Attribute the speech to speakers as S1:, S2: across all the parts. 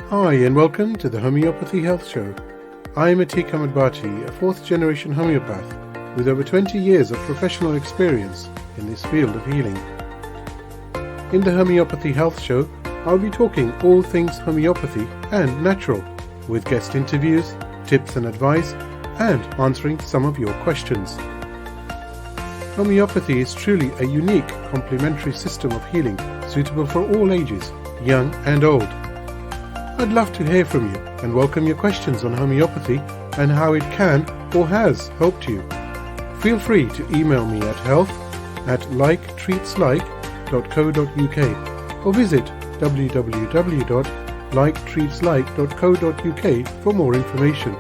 S1: Hi and welcome to the Homeopathy Health Show. I am Atik Ahmed Bhatti, a fourth generation homeopath with over 20 years of professional experience in this field of healing. In the Homeopathy Health Show, I'll be talking all things homeopathy and natural, with guest interviews, tips and advice, and answering some of your questions. Homeopathy is truly a unique complementary system of healing suitable for all ages, young and old. I'd love to hear from you and welcome your questions on homeopathy and how it can or has helped you. Feel free to email me at health@liketreatslike.co.uk or visit www.liketreatslike.co.uk for more information.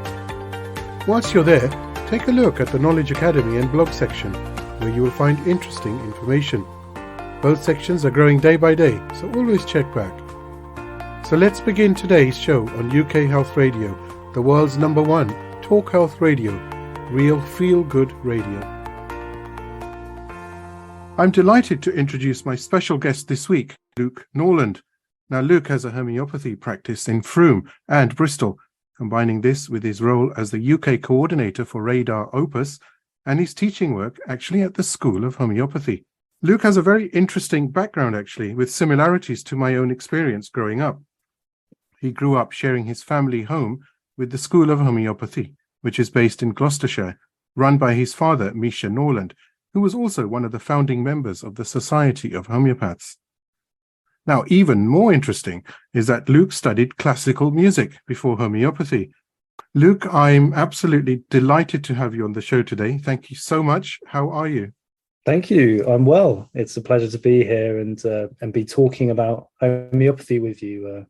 S1: Whilst you're there, take a look at the Knowledge Academy and blog section, where you will find interesting information. Both sections are growing day by day, so always check back. So let's begin today's show on UK Health Radio, the world's #1 talk health radio, real feel-good radio. I'm delighted to introduce my special guest this week, Luke Norland. Now, Luke has a homeopathy practice in Frome and Bristol, combining this with his role as the UK coordinator for Radar Opus and his teaching work actually at the School of Homeopathy. Luke has a very interesting background actually, with similarities to my own experience growing up. He grew up sharing his family home with the School of Homeopathy, which is based in Gloucestershire, run by his father, Misha Norland, who was also one of the founding members of the Society of Homeopaths. Now, even more interesting is that Luke studied classical music before homeopathy. Luke, I'm absolutely delighted to have you on the show today. Thank you so much. How are you?
S2: Thank you. I'm well. It's a pleasure to be here and be talking about homeopathy with you.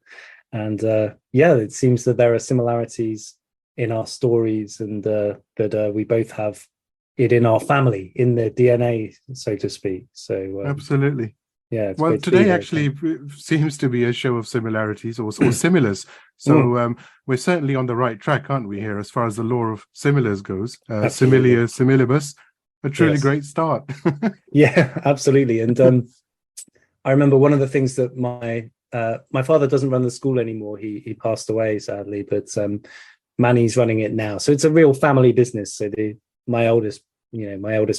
S2: It seems that there are similarities in our stories, and that we both have it in our family, in the DNA, so to speak. So
S1: absolutely.
S2: Yeah.
S1: Well, today actually seems to be a show of similarities or similars. So we're certainly on the right track, aren't we, here, as far as the law of similars goes? Similia similibus, a truly great start.
S2: Yeah, absolutely. And I remember one of the things that my father doesn't run the school anymore. He passed away, sadly, but Manny's running it now. So it's a real family business. So my oldest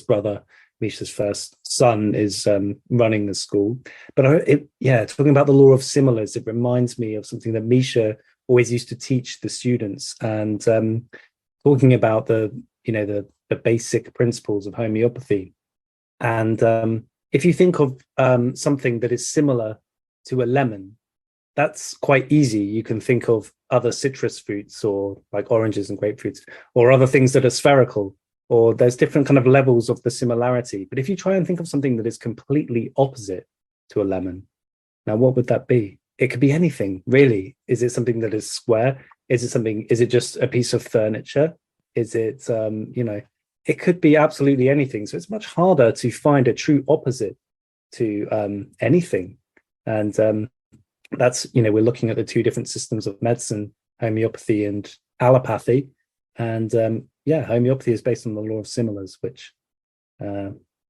S2: brother, Misha's first son, is running the school. But talking about the law of similars, it reminds me of something that Misha always used to teach the students, and talking about the basic principles of homeopathy. And if you think of something that is similar to a lemon, that's quite easy. You can think of other citrus fruits, or like oranges and grapefruits, or other things that are spherical, or there's different kind of levels of the similarity. But if you try and think of something that is completely opposite to a lemon, now what would that be? It could be anything, really. Is it something that is square? Is it just a piece of furniture? Is it, it could be absolutely anything. So it's much harder to find a true opposite to anything. And that's, we're looking at the two different systems of medicine, homeopathy and allopathy. And homeopathy is based on the law of similars, which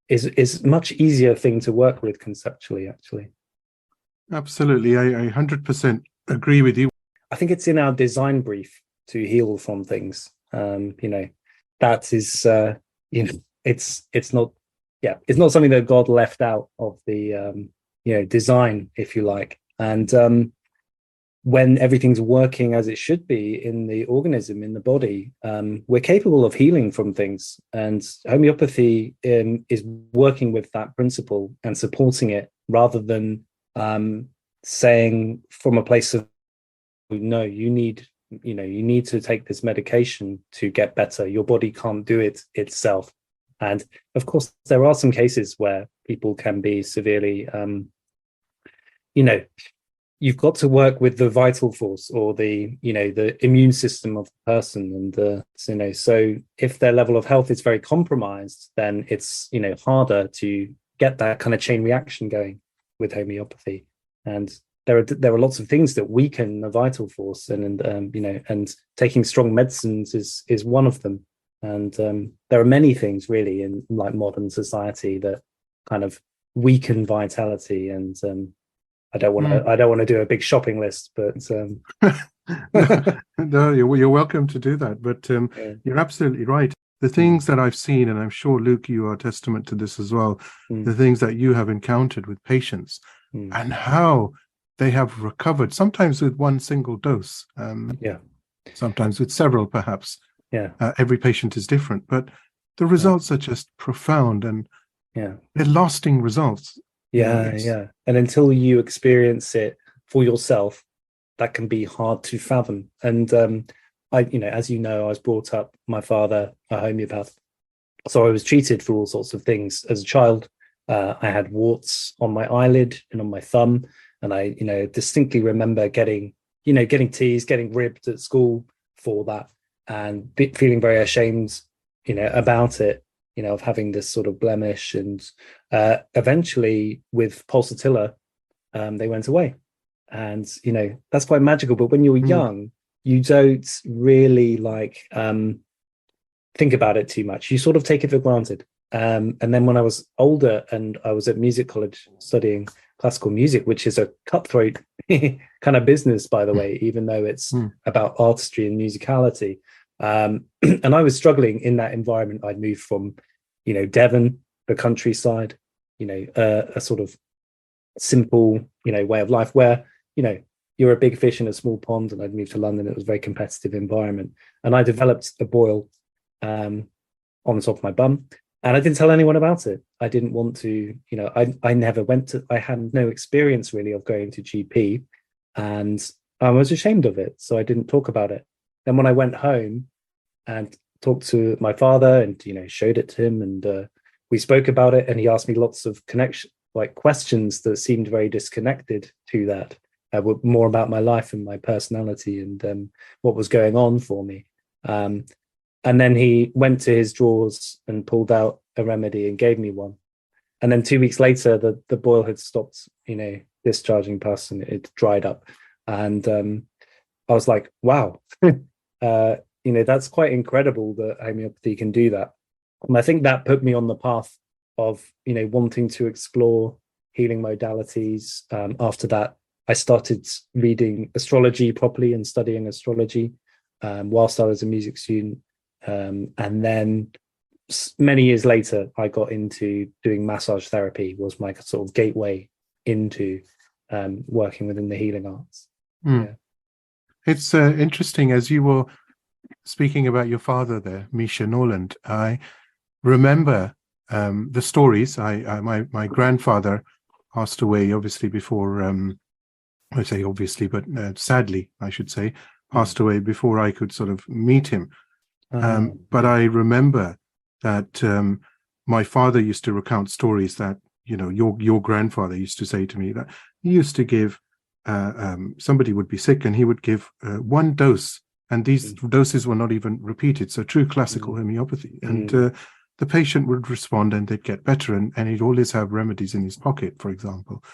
S2: is much easier thing to work with conceptually, actually.
S1: Absolutely. I 100% agree with you.
S2: I think it's in our design brief to heal from things. That is, it's not something that God left out of the, design, if you like. And when everything's working as it should be in the organism, in the body, we're capable of healing from things. And homeopathy is working with that principle and supporting it, rather than saying from a place of, no, you need to take this medication to get better. Your body can't do it itself. And of course, there are some cases where people can be severely, you've got to work with the vital force, or the immune system of the person. And, so if their level of health is very compromised, then it's, harder to get that kind of chain reaction going with homeopathy. And there are lots of things that weaken the vital force, and taking strong medicines is one of them. And there are many things really in like modern society that kind of weaken vitality. And I don't want to do a big shopping list, but
S1: no, you're welcome to do that. But you're absolutely right. The things that I've seen, and I'm sure, Luke, you are testament to this as well, the things that you have encountered with patients and how they have recovered, sometimes with one single dose, sometimes with several, perhaps. Every patient is different, but the results are just profound, and they're lasting results.
S2: And until you experience it for yourself, that can be hard to fathom. And as you know, I was brought up, my father a homeopath, so I was treated for all sorts of things as a child. I had warts on my eyelid and on my thumb, and I distinctly remember getting teased, getting ribbed at school for that, and feeling very ashamed about it, of having this sort of blemish. And eventually with pulsatilla, they went away. And that's quite magical. But when you're young, you don't really think about it too much. You sort of take it for granted. And then when I was older and I was at music college studying classical music, which is a cutthroat kind of business, by the way, even though it's about artistry and musicality. And I was struggling in that environment. I'd moved from, Devon, the countryside, a sort of simple, way of life where, you're a big fish in a small pond. And I'd moved to London. It was a very competitive environment. And I developed a boil on the top of my bum. And I didn't tell anyone about it. I didn't want to, I never I had no experience really of going to GP, and I was ashamed of it. So I didn't talk about it. Then when I went home and talked to my father and, showed it to him, and we spoke about it, and he asked me lots of questions that seemed very disconnected to that, were more about my life and my personality and what was going on for me. And then he went to his drawers and pulled out a remedy and gave me one. And then 2 weeks later, the boil had stopped, discharging pus, and it dried up. And I was like, wow, that's quite incredible that homeopathy can do that. And I think that put me on the path of, wanting to explore healing modalities. After that, I started reading astrology properly and studying astrology whilst I was a music student. And then many years later, I got into doing massage therapy, was my sort of gateway into working within the healing arts.
S1: It's interesting, as you were speaking about your father there, Misha Norland. I remember the stories. My grandfather passed away, obviously, before I say obviously, but sadly, I should say, passed away before I could sort of meet him. But I remember that my father used to recount stories that, your grandfather used to say to me, that he used to give, somebody would be sick and he would give one dose, and these doses were not even repeated. So true classical homeopathy. And the patient would respond and they'd get better, and he'd always have remedies in his pocket, for example.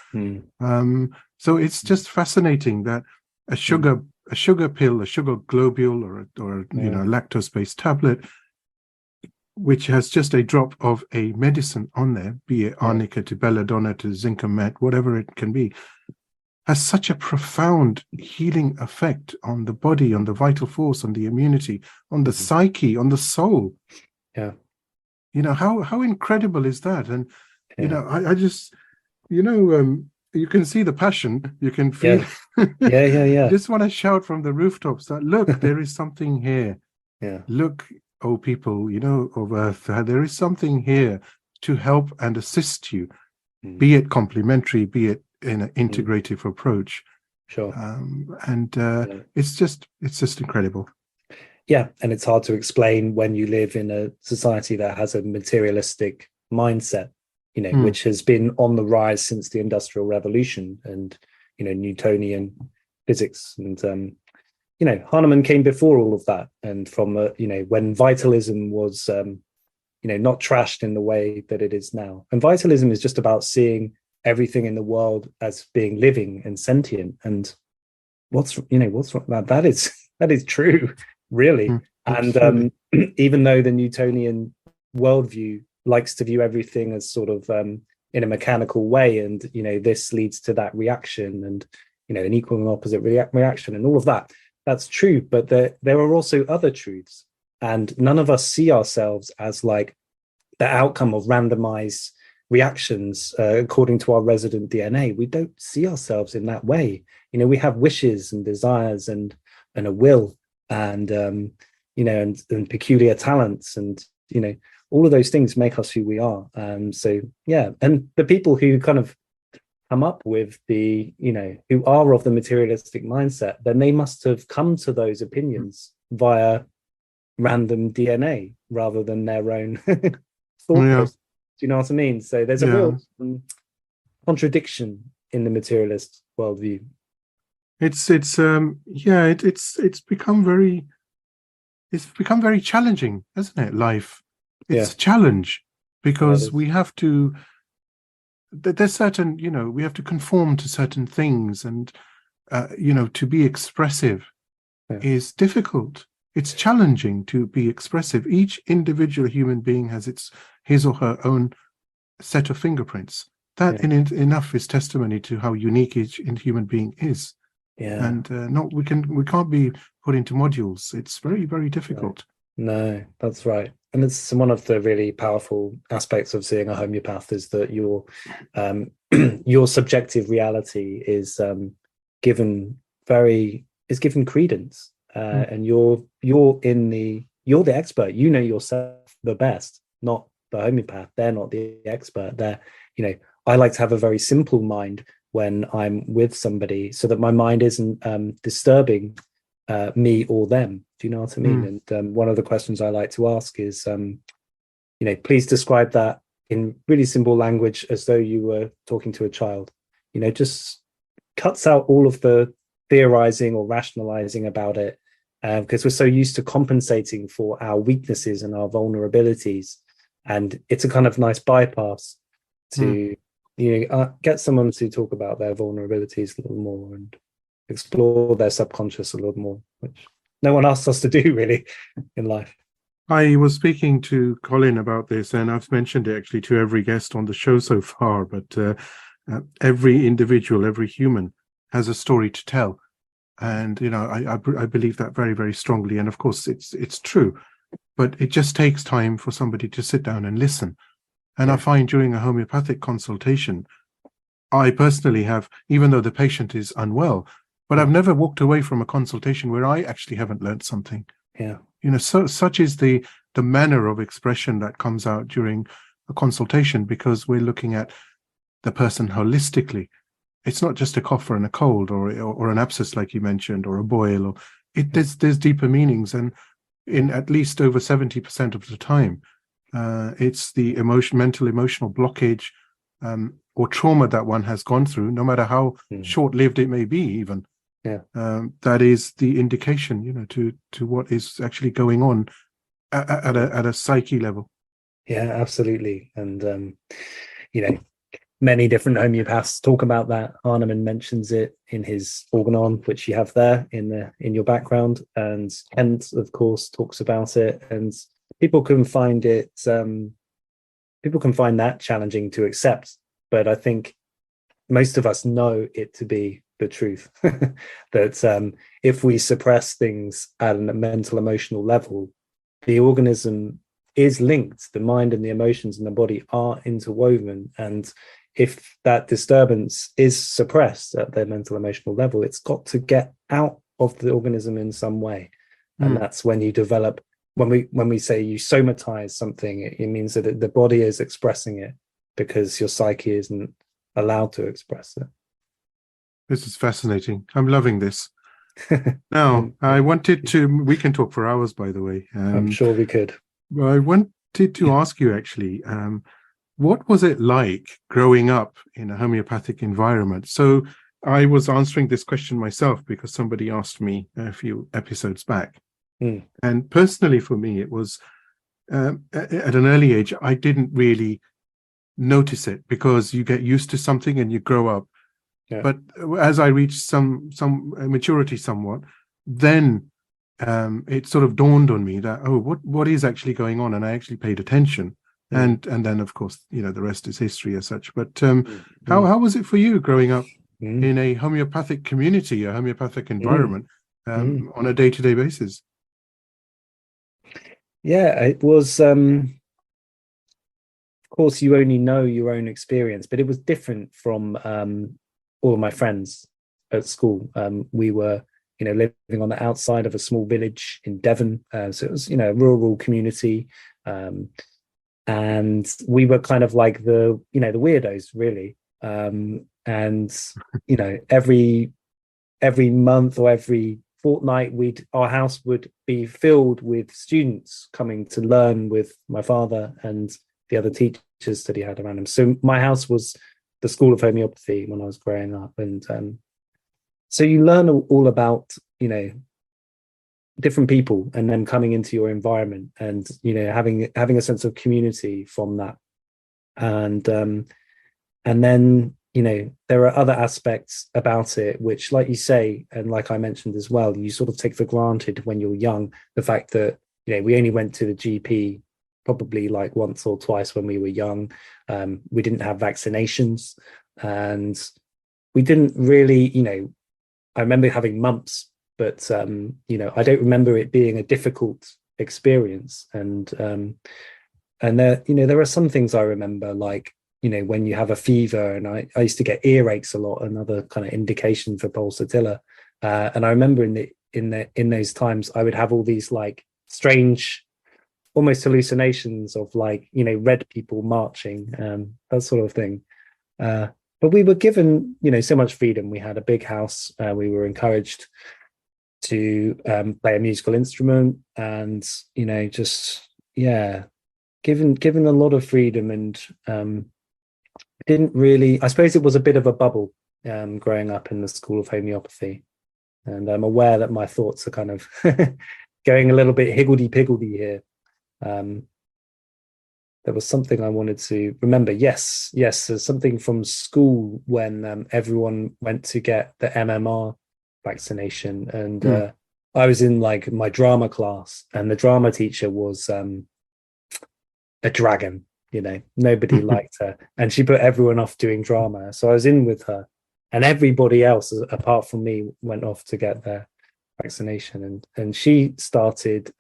S1: So it's just fascinating that a sugar pill, a sugar globule, or a lactose-based tablet, which has just a drop of a medicine on there, be it arnica to belladonna to zinc met, whatever it can be, has such a profound healing effect on the body, on the vital force, on the immunity, on the psyche, on the soul. How incredible is that? And I just you can see the passion, you can feel I just want to shout from the rooftops that, look, there is something here. Look, oh people, of earth, there is something here to help and assist you, be it complementary, be it in an integrative approach. It's just incredible.
S2: And it's hard to explain when you live in a society that has a materialistic mindset, which has been on the rise since the Industrial Revolution and, Newtonian physics. And, Hahnemann came before all of that. And from, when vitalism was, not trashed in the way that it is now. And vitalism is just about seeing everything in the world as being living and sentient. And what's wrong? That is true, really. And even though the Newtonian worldview likes to view everything as sort of in a mechanical way, and this leads to that reaction, and an equal and opposite reaction, and all of that. That's true, but there are also other truths, and none of us see ourselves as like the outcome of randomized reactions according to our resident DNA. We don't see ourselves in that way. We have wishes and desires and a will, and and peculiar talents, and all of those things make us who we are. So yeah, and the people who kind of come up with the who are of the materialistic mindset, then they must have come to those opinions via random DNA rather than their own thought process. Do you know what I mean? So there's a real contradiction in the materialist worldview.
S1: It's become very challenging, hasn't it? Life, it's a challenge, because we have to. There's certain, we have to conform to certain things, and to be expressive is difficult. It's challenging to be expressive. Each individual human being has his or her own set of fingerprints. That enough is testimony to how unique each human being is. Yeah. And we can't be put into modules. It's very, very difficult.
S2: No, that's right. And it's one of the really powerful aspects of seeing a homeopath, is that your subjective reality is given credence, and you're the expert. You know yourself the best, not the homeopath. They're not the expert. I like to have a very simple mind when I'm with somebody, so that my mind isn't disturbing me or them. Do you know what I mean? And one of the questions I like to ask is, please describe that in really simple language, as though you were talking to a child. Just cuts out all of the theorizing or rationalizing about it, because we're so used to compensating for our weaknesses and our vulnerabilities, and it's a kind of nice bypass to get someone to talk about their vulnerabilities a little more and explore their subconscious a little more, which no one asks us to do really in life.
S1: I was speaking to Colin about this, and I've mentioned it actually to every guest on the show so far, but every individual, every human has a story to tell. And, I believe that very, very strongly. And of course, it's true, but it just takes time for somebody to sit down and listen. And I find during a homeopathic consultation, I personally have, even though the patient is unwell, but I've never walked away from a consultation where I actually haven't learned something.
S2: Yeah.
S1: Such is the manner of expression that comes out during a consultation, because we're looking at the person holistically. It's not just a cough and a cold, or an abscess, like you mentioned, or a boil. There's deeper meanings, and in at least over 70% of the time, it's the mental emotional blockage or trauma that one has gone through, no matter how short-lived it may be, even. Yeah. That is the indication, to what is actually going on at a psyche level.
S2: Yeah, absolutely. And many different homeopaths talk about that. Hahnemann mentions it in his Organon, which you have there in your background, and Kent, of course, talks about it. And people can find it. People can find that challenging to accept, but I think most of us know it to be the truth. That if we suppress things at a mental emotional level, the organism is linked. The mind and the emotions and the body are interwoven, and if that disturbance is suppressed at the mental emotional level, it's got to get out of the organism in some way. And that's when you develop, when we say you somatize something, it means that the body is expressing it because your psyche isn't allowed to express it.
S1: This is fascinating. I'm loving this. Now, I wanted to, we can talk for hours, by the way.
S2: I'm sure we could.
S1: I wanted to ask you, actually, what was it like growing up in a homeopathic environment? So I was answering this question myself because somebody asked me a few episodes back. And personally, for me, it was at an early age, I didn't really notice it because you get used to something and you grow up. Yeah. But as I reached some maturity somewhat, then it sort of dawned on me that, what is actually going on? And I actually paid attention. and then of course, the rest is history as such. But
S2: Mm.
S1: how was it for you growing up
S2: Mm.
S1: in a homeopathic community, a homeopathic environment,
S2: Mm.
S1: on a day-to-day basis?
S2: Yeah, it was. Of course, you only know your own experience, but it was different from all of my friends at school. We were, living on the outside of a small village in Devon, so it was, a rural community, and we were kind of like the weirdos, really. And every month or every fortnight, our house would be filled with students coming to learn with my father and the other teachers that he had around him. So my house was the School of Homeopathy when I was growing up, and so you learn all about different people, and then coming into your environment, and having a sense of community from that, and then there are other aspects about it which, like you say, and like I mentioned as well, you sort of take for granted when you're young, the fact that we only went to the GP probably like once or twice when we were young. We didn't have vaccinations, and we didn't really, I remember having mumps, but I don't remember it being a difficult experience. And there are some things I remember, like when you have a fever, and I used to get earaches a lot, another kind of indication for pulsatilla. And I remember in those times I would have all these like strange, almost hallucinations of like red people marching, that sort of thing. But we were given so much freedom. We had a big house. We were encouraged to play a musical instrument, and given a lot of freedom, and didn't really, I suppose it was a bit of a bubble growing up in the School of Homeopathy, and I'm aware that my thoughts are kind of going a little bit higgledy-piggledy here. There was something I wanted to remember. Yes, there's something from school when everyone went to get the MMR vaccination, and I was in like my drama class, and the drama teacher was a dragon. Nobody liked her, and she put everyone off doing drama. So I was in with her, and everybody else apart from me went off to get their vaccination, and she started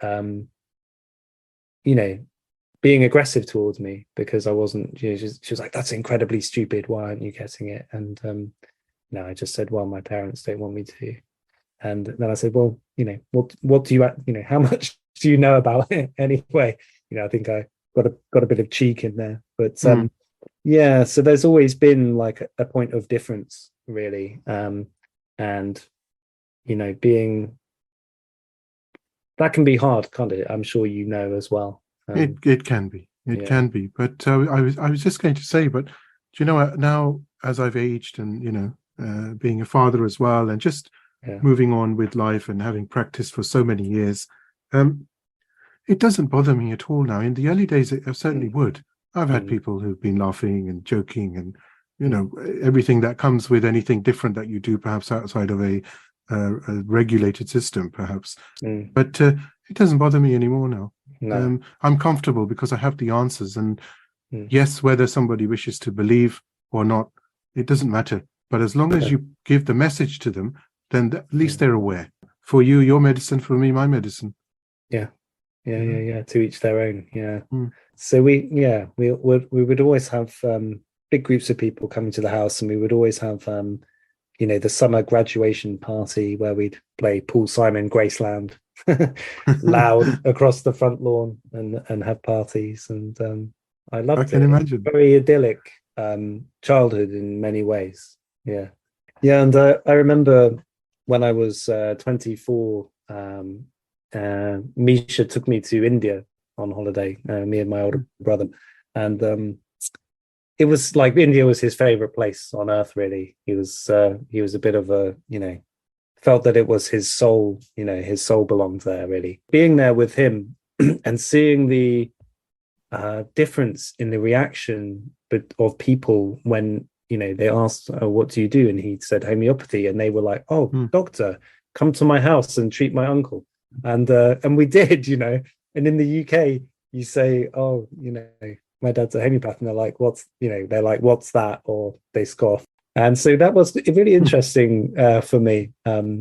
S2: being aggressive towards me because I wasn't. She was like, "That's incredibly stupid. Why aren't you getting it?" And I just said, "Well, my parents don't want me to." And then I said, "Well, what do you, how much do you know about it anyway?" I think I got a bit of cheek in there, but so there's always been like a point of difference, really, and being, that can be hard, can't it? I'm sure as well.
S1: It can be. It can be. But I was just going to say, but do you know what? Now, as I've aged, and being a father as well, and just moving on with life and having practiced for so many years, it doesn't bother me at all now. In the early days, it certainly would. I've had people who've been laughing and joking, and everything that comes with anything different that you do, perhaps outside of a regulated system, perhaps. But it doesn't bother me anymore now.
S2: No.
S1: I'm comfortable because I have the answers, and yes, whether somebody wishes to believe or not, it doesn't matter. But as long as you give the message to them, then at least they're aware. For you, your medicine; for me, my medicine.
S2: Yeah. To each their own. So we would always have big groups of people coming to the house, and we would always have the summer graduation party where we'd play Paul Simon Graceland loud across the front lawn, and have parties, and I loved it. I can
S1: imagine.
S2: Very idyllic childhood in many ways. And I remember when I was 24, Misha took me to India on holiday, me and my older brother, and it was like India was his favorite place on earth, really. He was a bit of a, felt that it was his soul, his soul belonged there, really. Being there with him and seeing the difference in the reaction of people when they asked, "Oh, what do you do?" and he said homeopathy, and they were like, "Oh, doctor, come to my house and treat my uncle." And we did, and in the UK you say, "Oh, my dad's a homeopath, and they're like, what's that? Or they scoff. And so that was really interesting for me,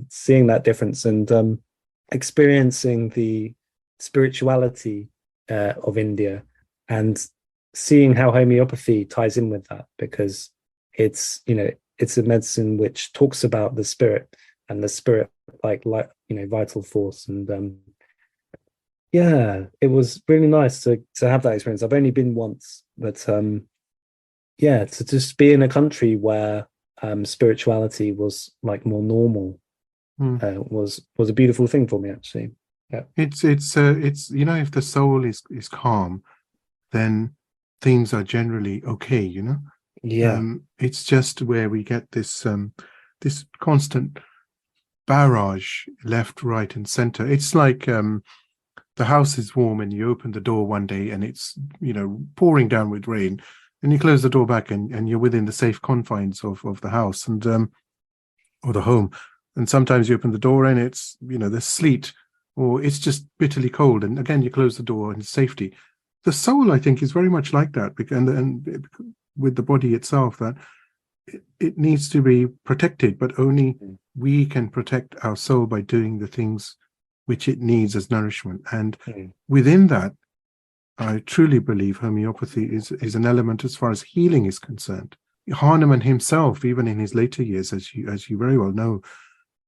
S2: seeing that difference and experiencing the spirituality of India and seeing how homeopathy ties in with that, because it's a medicine which talks about the spirit, and the spirit like vital force. And yeah, it was really nice to have that experience. I've only been once, but yeah, to just be in a country where spirituality was like more normal was a beautiful thing for me, actually. Yeah,
S1: it's if the soul is calm, then things are generally okay.
S2: yeah,
S1: It's just where we get this this constant barrage left, right, and center. It's like the house is warm and you open the door one day and it's pouring down with rain, and you close the door back and you're within the safe confines of the house and or the home. And sometimes you open the door and it's there's sleet, or it's just bitterly cold, and again you close the door in safety. The soul, I think, is very much like that, because and with the body itself, that it needs to be protected, but only we can protect our soul by doing the things which it needs as nourishment. And within that, I truly believe homeopathy is an element as far as healing is concerned. Hahnemann himself, even in his later years, as you very well know,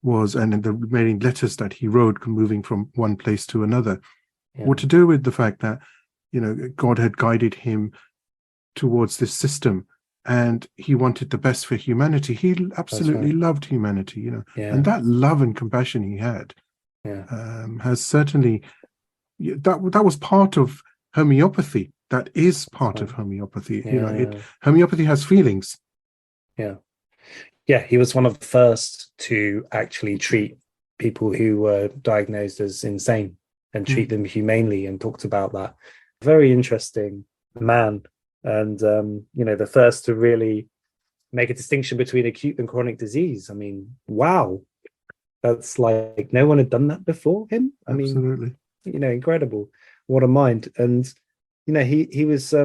S1: was, and in the many letters that he wrote moving from one place to another, were to do with the fact that God had guided him towards this system, and he wanted the best for humanity. He absolutely loved humanity, and that love and compassion he had has certainly that was part of homeopathy. That is part of homeopathy. Homeopathy has feelings.
S2: Yeah, he was one of the first to actually treat people who were diagnosed as insane and treat them humanely, and talked about that. Very interesting man, and the first to really make a distinction between acute and chronic disease. I mean, wow, that's like no one had done that before him.
S1: Absolutely.
S2: Incredible. What a mind. And he was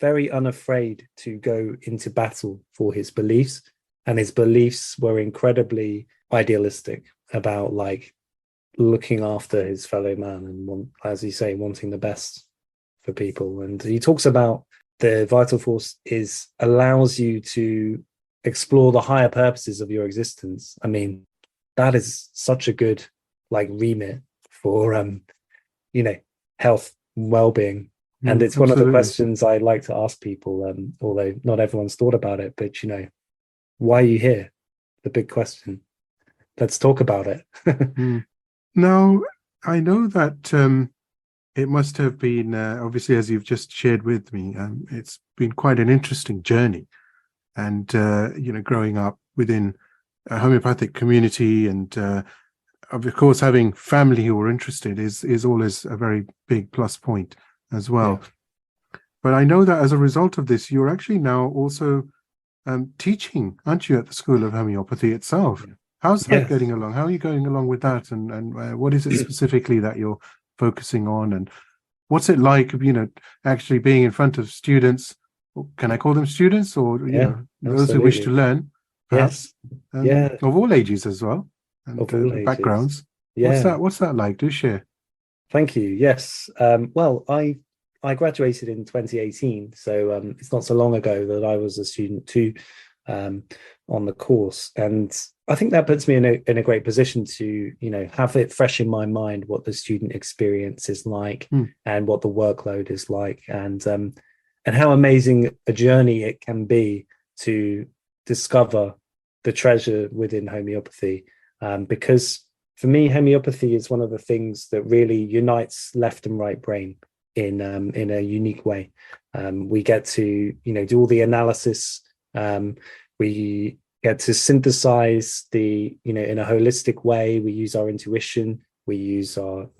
S2: very unafraid to go into battle for his beliefs, and his beliefs were incredibly idealistic about like looking after his fellow man and, as you say, wanting the best for people. And he talks about the vital force allows you to explore the higher purposes of your existence. I mean, that is such a good like remit for health, well-being. And it's one of the questions I like to ask people, although not everyone's thought about it, but why are you here? The big question. Let's talk about it.
S1: Now, I know that it must have been, obviously, as you've just shared with me, it's been quite an interesting journey. And, growing up within a homeopathic community, and of course, having family who were interested is always a very big plus point as well. Yeah. But I know that as a result of this, you're actually now also teaching, aren't you, at the School of Homeopathy itself? Yeah. How's that getting along? How are you going along with that? And what is it specifically that you're focusing on? And what's it like, actually being in front of students? Can I call them students, or those who wish to learn? Perhaps, of all ages as well, and
S2: of all
S1: backgrounds. What's that like? Do share.
S2: Thank you. Yes. Well, I graduated in 2018, so it's not so long ago that I was a student too on the course, and I think that puts me in a great position to have it fresh in my mind what the student experience is like and what the workload is like, and how amazing a journey it can be to discover the treasure within homeopathy, because for me, homeopathy is one of the things that really unites left and right brain in a unique way. We get to do all the analysis. We get to synthesize in a holistic way. We use our intuition. We use our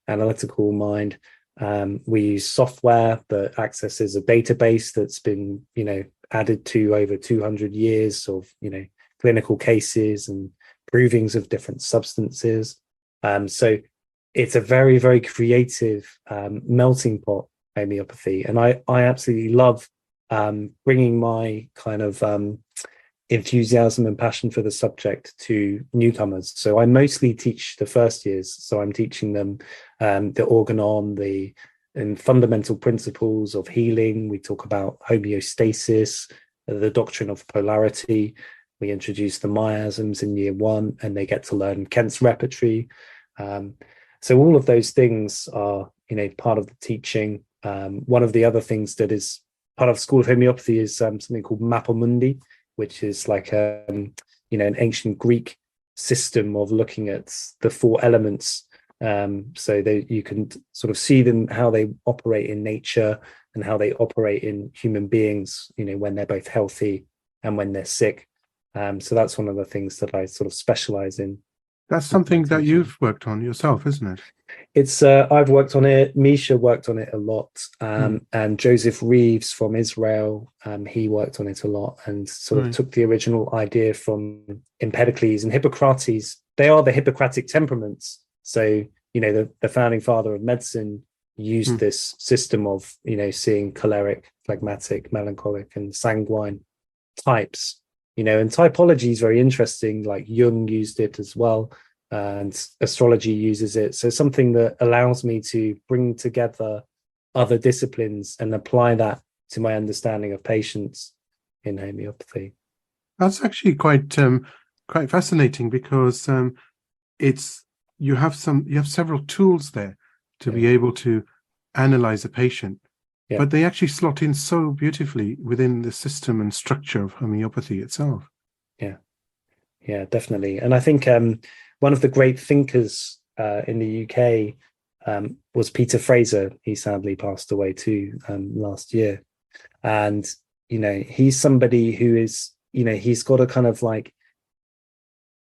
S2: analytical mind. We use software that accesses a database that's been added to over 200 years of clinical cases and provings of different substances. So it's a very, very creative melting pot homeopathy, and I absolutely love bringing my kind of enthusiasm and passion for the subject to newcomers. So I mostly teach the first years. So I'm teaching them the organon, and fundamental principles of healing. We talk about homeostasis, the doctrine of polarity. We introduce the miasms in year 1, and they get to learn Kent's repertory. So all of those things are, part of the teaching. One of the other things that is part of School of Homeopathy is something called Mappa Mundi, which is like an ancient Greek system of looking at the 4 elements, so that you can sort of see them, how they operate in nature and how they operate in human beings, when they're both healthy and when they're sick. So that's one of the things that I sort of specialize in.
S1: That's something that you've worked on yourself, isn't it?
S2: It's I've worked on it. Misha worked on it a lot, and Joseph Reeves from Israel, he worked on it a lot, and sort of took the original idea from Empedocles and Hippocrates. They are the Hippocratic temperaments. So the founding father of medicine used this system of seeing choleric, phlegmatic, melancholic, and sanguine types. And typology is very interesting. Like Jung used it as well, and astrology uses it. So something that allows me to bring together other disciplines and apply that to my understanding of patients in homeopathy.
S1: That's actually quite fascinating, because you have several tools there to be able to analyze a patient. Yeah. But they actually slot in so beautifully within the system and structure of homeopathy itself.
S2: Yeah, definitely. And I think one of the great thinkers in the UK was Peter Fraser. He sadly passed away too last year. And, he's somebody who is, he's got a kind of like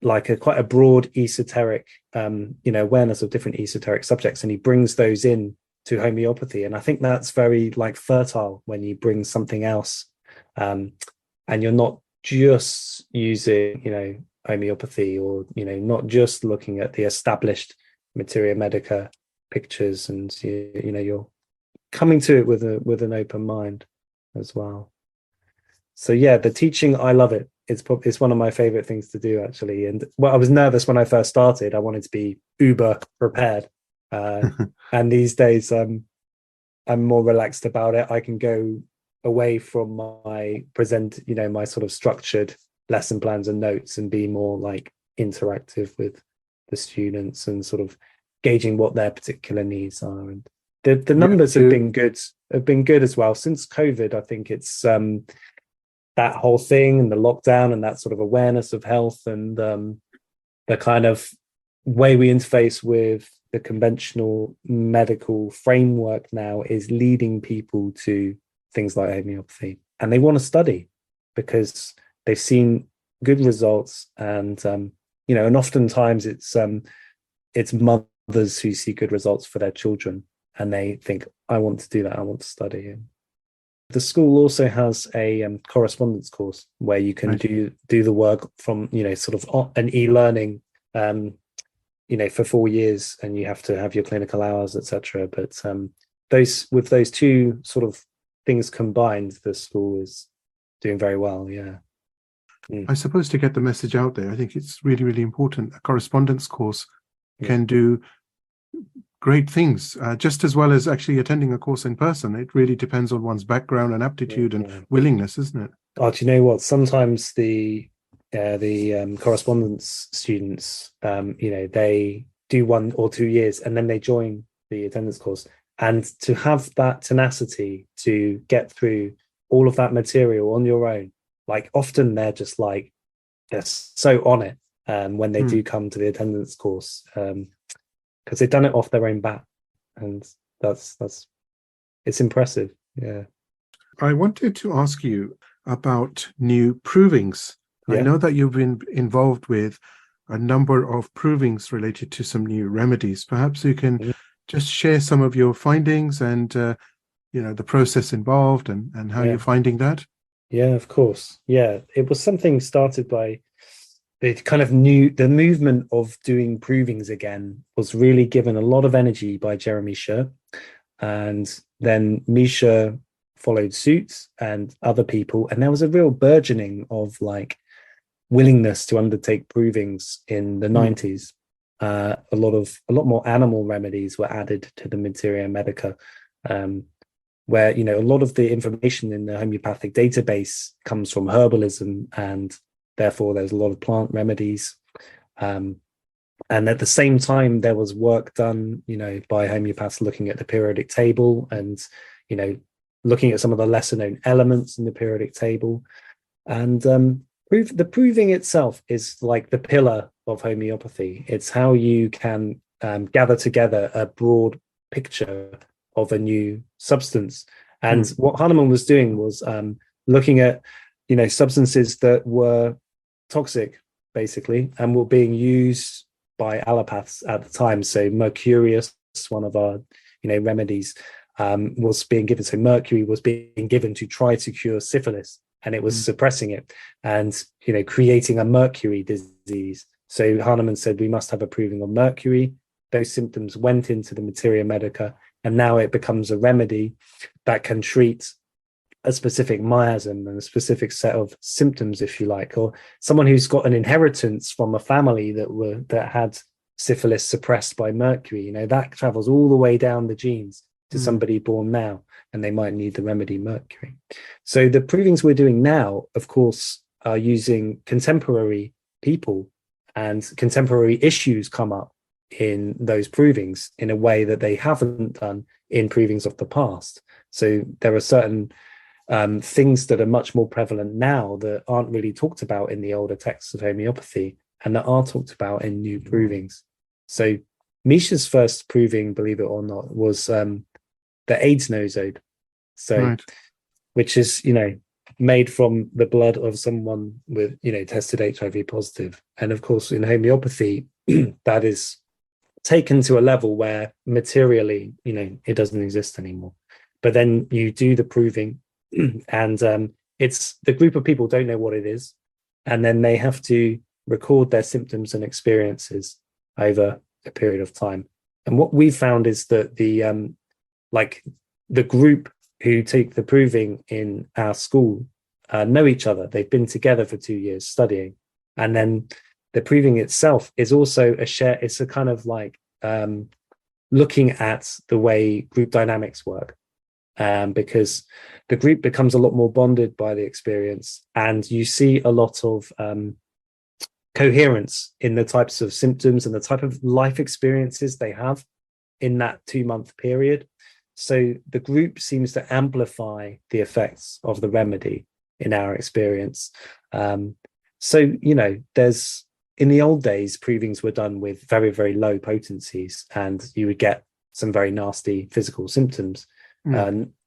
S2: quite a broad esoteric, awareness of different esoteric subjects. And he brings those in to homeopathy, and I think that's very fertile when you bring something else, and you're not just using homeopathy, or not just looking at the established materia medica pictures, and you're coming to it with an open mind as well. So the teaching, I love it. It's one of my favorite things to do, actually. And I was nervous when I first started. I wanted to be uber prepared. And these days I'm more relaxed about it. I can go away from my my sort of structured lesson plans and notes, and be more interactive with the students, and sort of gauging what their particular needs are. And the numbers have been good as well since COVID. I think it's that whole thing, and the lockdown, and that sort of awareness of health, and the kind of way we interface with the conventional medical framework now is leading people to things like homeopathy, and they want to study because they've seen good results. And and oftentimes it's mothers who see good results for their children, and they think, I want to do that, I want to study. And the school also has a correspondence course where you can do the work from sort of an e-learning for 4 years, and you have to have your clinical hours, etc. But those 2 sort of things combined, the school is doing very well.
S1: I suppose to get the message out there, I think it's really, really important. A correspondence course can do great things, just as well as actually attending a course in person. It really depends on one's background and aptitude and willingness, isn't it?
S2: Oh, do you know what? Sometimes the correspondence students, they do 1 or 2 years, and then they join the attendance course. And to have that tenacity to get through all of that material on your own, often they're just they're so on it when they do come to the attendance course, because they've done it off their own bat, and it's impressive.
S1: I wanted to ask you about new provings. I know that you've been involved with a number of provings related to some new remedies. Perhaps you can just share some of your findings and the process involved, and how you're finding that.
S2: Yeah, of course. It was something started by the movement of doing provings again was really given a lot of energy by Jeremy Sher. And then Misha followed suit and other people, and there was a real burgeoning of like willingness to undertake provings in the 90s. A lot more animal remedies were added to the Materia Medica, where a lot of the information in the homeopathic database comes from herbalism, and therefore there's a lot of plant remedies. And at the same time, there was work done, by homeopaths looking at the periodic table and, looking at some of the lesser known elements in the periodic table. And the proving itself is like the pillar of homeopathy. It's how you can gather together a broad picture of a new substance. And what Hahnemann was doing was looking at, substances that were toxic, basically, and were being used by allopaths at the time. So mercurius, one of our remedies, was being given. So mercury was being given to try to cure syphilis, and it was suppressing it and creating a mercury disease. So Hahnemann said we must have a proving of mercury. Those symptoms went into the Materia Medica, and now it becomes a remedy that can treat a specific miasm and a specific set of symptoms, if you like, or someone who's got an inheritance from a family that had syphilis suppressed by mercury. That travels all the way down the genes to somebody born now, and they might need the remedy mercury. So the provings we're doing now, of course, are using contemporary people, and contemporary issues come up in those provings in a way that they haven't done in provings of the past. So there are certain things that are much more prevalent now that aren't really talked about in the older texts of homeopathy, and that are talked about in new provings. So Misha's first proving, believe it or not, was the AIDS nosode. So, which is, made from the blood of someone with, tested HIV positive. And of course, in homeopathy, that is taken to a level where materially, it doesn't exist anymore. But then you do the proving, and it's the group of people don't know what it is, and then they have to record their symptoms and experiences over a period of time. And what we found is that the group who take the proving in our school know each other. They've been together for 2 years studying, and then the proving itself is also it's a kind of like looking at the way group dynamics work. Because the group becomes a lot more bonded by the experience, and you see a lot of coherence in the types of symptoms and the type of life experiences they have in that 2-month period. So the group seems to amplify the effects of the remedy in our experience. So, there's, in the old days, provings were done with very, very low potencies, and you would get some very nasty physical symptoms.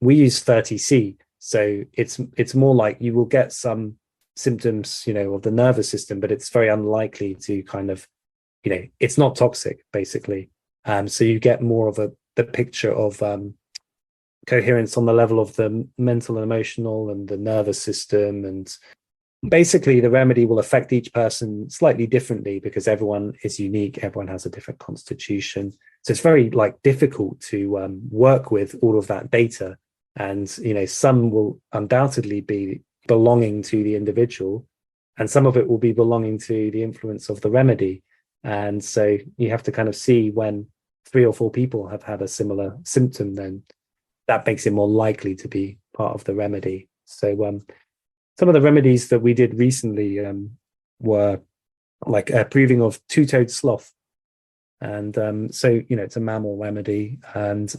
S2: We use 30C, so it's more like you will get some symptoms, of the nervous system, but it's very unlikely to kind of, it's not toxic, basically. So you get more of the picture of coherence on the level of the mental and emotional and the nervous system, and basically the remedy will affect each person slightly differently because everyone is unique, everyone has a different constitution. So it's very difficult to work with all of that data, and some will undoubtedly be belonging to the individual, and some of it will be belonging to the influence of the remedy. And so you have to kind of see when 3 or 4 people have had a similar symptom, then that makes it more likely to be part of the remedy. So some of the remedies that we did recently were like a proving of two-toed sloth. And so, it's a mammal remedy. And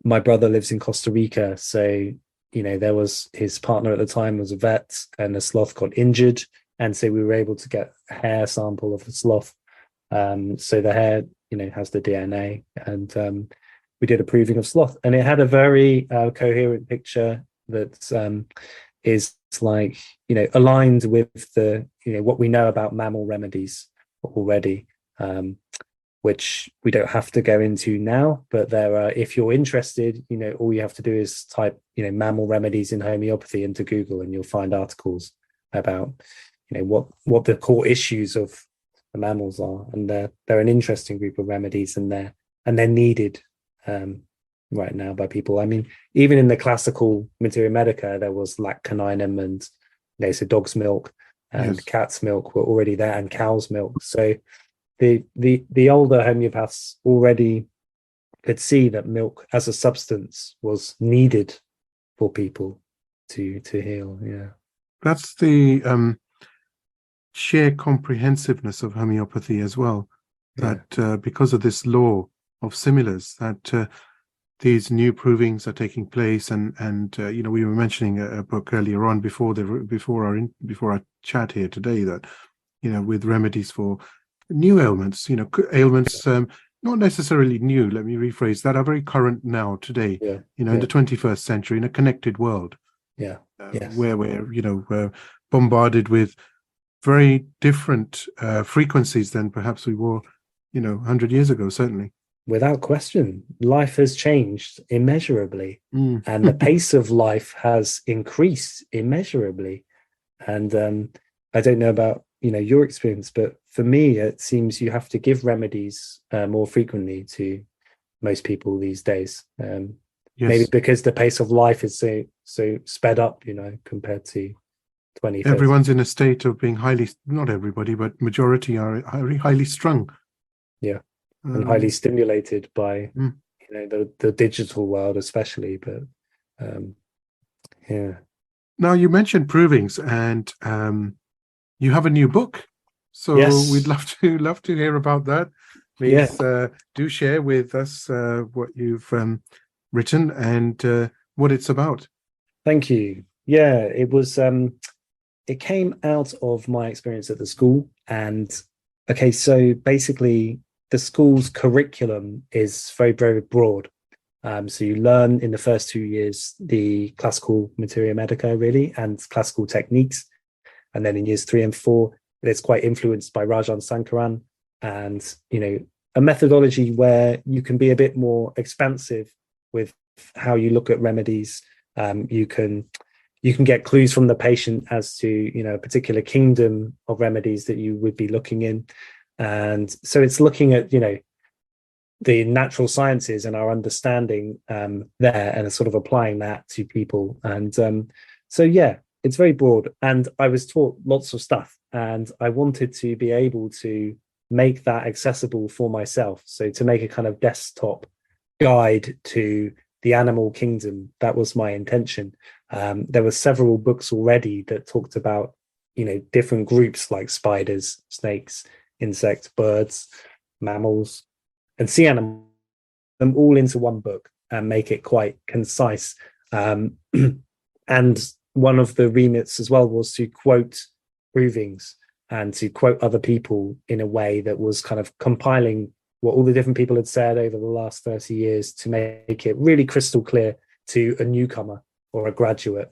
S2: my brother lives in Costa Rica. So, there was his partner at the time was a vet, and the sloth got injured. And so we were able to get a hair sample of the sloth. So the hair, has the DNA. And we did a proving of sloth. And it had a very coherent picture that is aligned with the, what we know about mammal remedies already. Which we don't have to go into now, but there are, if you're interested, all you have to do is type, mammal remedies in homeopathy into Google, and you'll find articles about, what the core issues of the mammals are. And they're an interesting group of remedies, and they're needed right now by people. I mean, even in the classical materia medica, there was lac caninum and so dog's milk and
S1: Yes.
S2: cat's milk were already there, and cow's milk. So the older homeopaths already could see that milk as a substance was needed for people to heal. Yeah.
S1: That's the sheer comprehensiveness of homeopathy as well. That because of this law of similars, that these new provings are taking place, and you know, we were mentioning a book earlier on before our chat here today, that, you know, with remedies for new ailments, you know, ailments not necessarily new. Let me rephrase that, are very current now today. You know, in the 21st century, in a connected world. Where we're, you know, we're bombarded with very different frequencies than perhaps we were, you know, 100 years ago, certainly.
S2: Without question, life has changed immeasurably, and the pace of life has increased immeasurably. And I don't know about, you know, your experience, but for me, it seems you have to give remedies more frequently to most people these days. Maybe because the pace of life is so sped up, you know, compared to 20.
S1: Everyone's in a state of being not everybody, but majority are highly strung.
S2: And highly stimulated by you know, the digital world especially. But
S1: now, you mentioned provings, and you have a new book, so we'd love to hear about that. Please do share with us what you've written and what it's about.
S2: Thank you. It was it came out of my experience at the school. And so basically the school's curriculum is very, very broad. So you learn in the first 2 years the classical materia medica, really, and classical techniques. And then in years 3 and 4, it's quite influenced by Rajan Sankaran, and, you know, a methodology where you can be a bit more expansive with how you look at remedies. You can get clues from the patient as to, you know, a particular kingdom of remedies that you would be looking in. And so it's looking at, you know, the natural sciences and our understanding there, and sort of applying that to people. And it's very broad. And I was taught lots of stuff, and I wanted to be able to make that accessible for myself. So to make a kind of desktop guide to the animal kingdom, that was my intention. There were several books already that talked about, you know, different groups like spiders, snakes, insects, birds, mammals, and sea animals, them all into one book and make it quite concise. And one of the remits as well was to quote provings and to quote other people in a way that was kind of compiling what all the different people had said over the last 30 years to make it really crystal clear to a newcomer or a graduate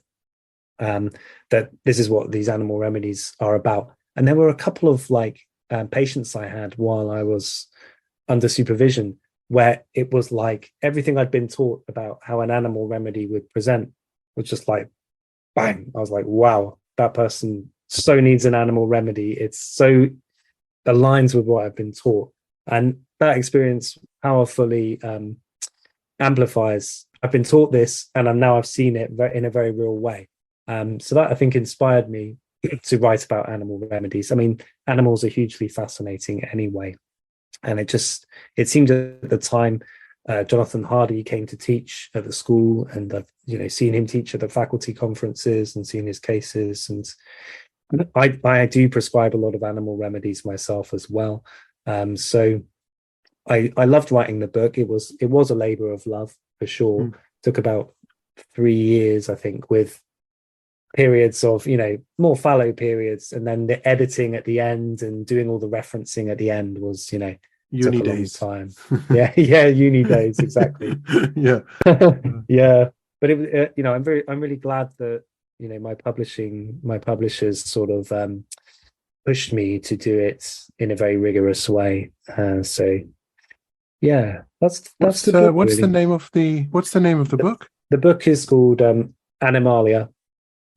S2: that this is what these animal remedies are about. And there were a couple of patients I had while I was under supervision, where it was like everything I'd been taught about how an animal remedy would present was just like, bang. I was like, wow, that person so needs an animal remedy. It's so aligns with what I've been taught. And that experience powerfully amplifies, I've been taught this, and I've seen it in a very real way. So that, I think, inspired me to write about animal remedies. I mean, animals are hugely fascinating anyway. And it seemed at the time, Jonathan Hardy came to teach at the school, and I've, you know, seen him teach at the faculty conferences and seen his cases. And I do prescribe a lot of animal remedies myself as well. So I loved writing the book. It was a labor of love for sure. Took about 3 years, I think, with periods of, you know, more fallow periods, and then the editing at the end and doing all the referencing at the end was, you know,
S1: uni
S2: took a
S1: days.
S2: long time. Uni days, exactly. But it, you know, I'm really glad that, you know, my publishers sort of pushed me to do it in a very rigorous way. So yeah, that's the book,
S1: what's
S2: really.
S1: the name of the book?
S2: The book is called Animalia,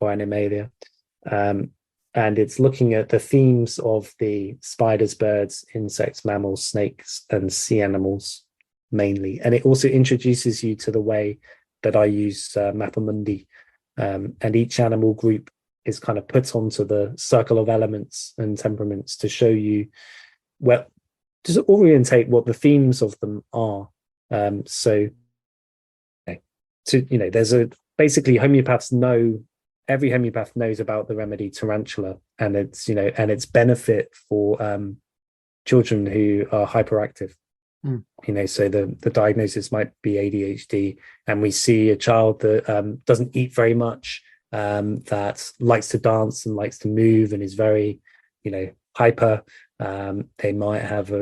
S2: or Animalia, and it's looking at the themes of the spiders, birds, insects, mammals, snakes, and sea animals. mainly. And it also introduces you to the way that I use Mapamundi. And each animal group is kind of put onto the circle of elements and temperaments to show you, well, just orientate what the themes of them are. So there's basically every homeopath knows about the remedy tarantula and its benefit for children who are hyperactive. So the diagnosis might be ADHD, and we see a child that doesn't eat very much, that likes to dance and likes to move and is very, hyper. They might have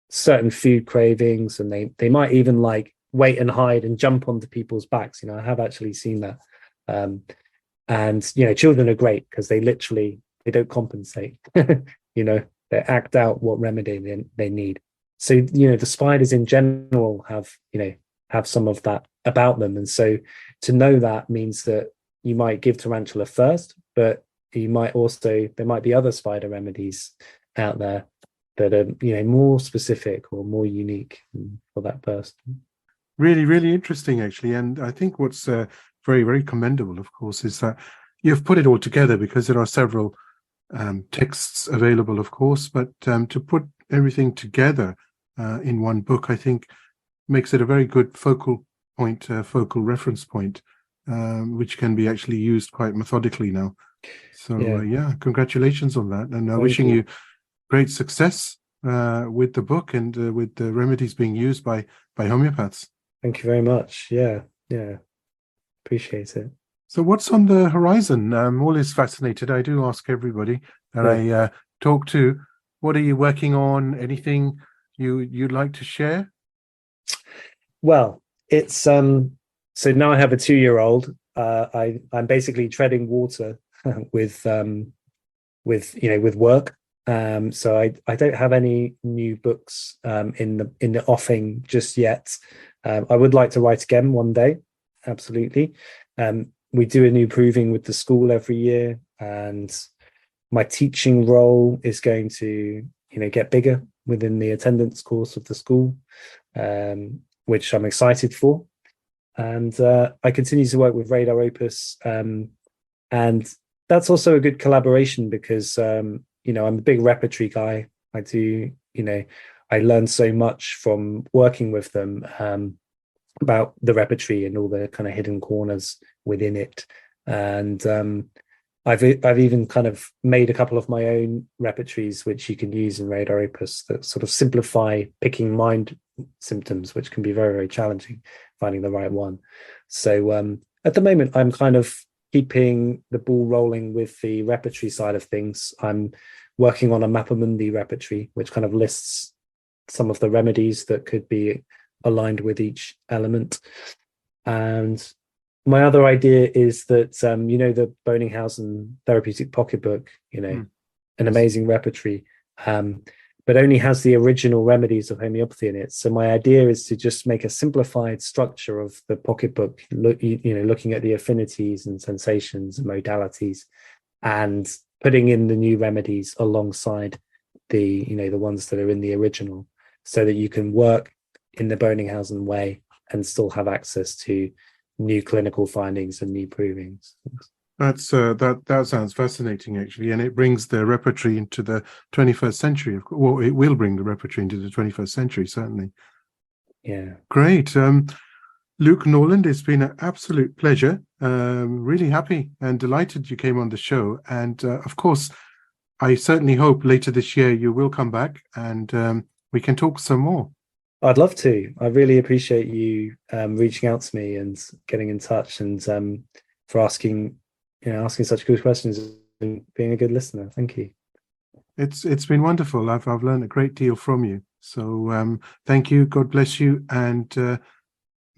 S2: certain food cravings, and they might even like wait and hide and jump onto people's backs. I have actually seen that. And children are great because they don't compensate. They act out what remedy they need. So the spiders in general have some of that about them, and so to know that means that you might give tarantula first, but there might be other spider remedies out there that are more specific or more unique for that person.
S1: Really, really interesting, actually. And I think what's very, very commendable, of course, is that you've put it all together, because there are several texts available, of course, but to put everything together in one book, I think makes it a very good focal reference point, which can be actually used quite methodically now. So congratulations on that, and wishing you great success with the book and with the remedies being used by homeopaths.
S2: Thank you very much. Yeah, appreciate it.
S1: So what's on the horizon? I'm always fascinated. I do ask everybody that I talk to, what are you working on? Anything you'd like to share?
S2: Well, it's so now I have a 2-year-old. I'm basically treading water with work. So I don't have any new books in the offing just yet. I would like to write again one day, absolutely. We do a new proving with the school every year, and my teaching role is going to get bigger within the attendance course of the school, which I'm excited for. And I continue to work with Radar Opus, and that's also a good collaboration because I'm a big repertory guy. I learned so much from working with them about the repertory and all the kind of hidden corners within it. And I've even kind of made a couple of my own repertories which you can use in Radar Opus that sort of simplify picking mind symptoms, which can be very, very challenging, finding the right one. So at the moment, I'm kind of keeping the ball rolling with the repertory side of things. I'm working on a Mapamundi repertory, which kind of lists some of the remedies that could be aligned with each element. And my other idea is that, the Boninghausen therapeutic pocketbook, an amazing repertory, but only has the original remedies of homeopathy in it. So my idea is to just make a simplified structure of the pocketbook, looking at the affinities and sensations and modalities, and putting in the new remedies alongside the ones that are in the original, so that you can work in the Boninghausen way and still have access to new clinical findings and new provings.
S1: That's that sounds fascinating, actually, and it brings the repertory into the 21st century. Well, it will bring the repertory into the 21st century, certainly.
S2: Yeah.
S1: Great. Luke Norland, it's been an absolute pleasure. Really happy and delighted you came on the show. And of course, I certainly hope later this year you will come back and we can talk some more.
S2: I'd love to. I really appreciate you reaching out to me and getting in touch, and for asking such good questions and being a good listener. Thank you.
S1: It's been wonderful. I've learned a great deal from you. So thank you. God bless you. And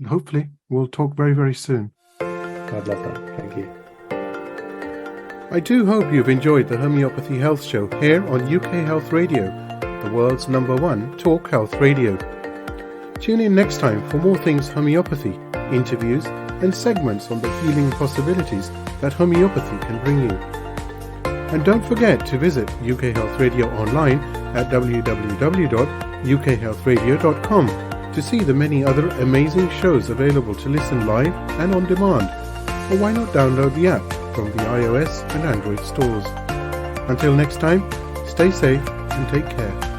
S1: hopefully we'll talk very, very soon.
S2: I'd love that. Thank you.
S1: I do hope you've enjoyed the Homeopathy Health Show here on UK Health Radio, the world's #1 talk health radio. Tune in next time for more things homeopathy, interviews and segments on the healing possibilities that homeopathy can bring you. And don't forget to visit UK Health Radio online at www.ukhealthradio.com to see the many other amazing shows available to listen live and on demand. Or why not download the app from the iOS and Android stores? Until next time, stay safe and take care.